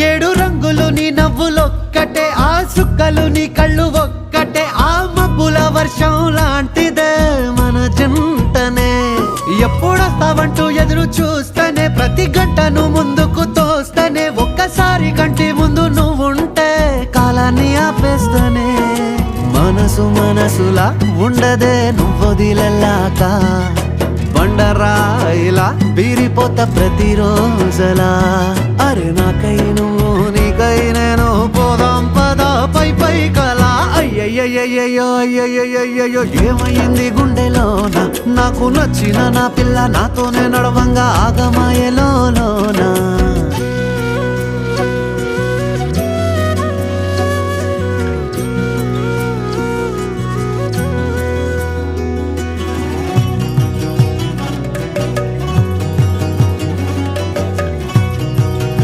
ఏడు రంగులు నీ నవ్వులొక్కటే, ఆ సుక్కలు నీ కళ్ళు ఒక్కటే, ఆ మబ్బుల వర్షం లాంటిదే మన జంటనే. ఎప్పుడొస్తావంటూ ఎదురు చూస్తేనే, ప్రతి గంటను ముందుకు తోస్తేనే, ఒక్కసారి కంటి ముందు నువ్వుంటే కాలాన్ని ఆపేస్తేనే. మనసు మనసులా ఉండదే నువ్వొదిలెళ్ళాక, బండరాయిలా బీరిపోత ప్రతిరోజలా. అరే నాకై నువ్వు నీకై నేను, పోదాం పదా పై పై కలా. అయ్యయ్యయ్యయ్యో అయ్యయ్యయ్యో ఏమైంది గుండెలోన, నాకు నచ్చిన నా పిల్ల నాతోనే నడవంగా ఆగమాయలోనా.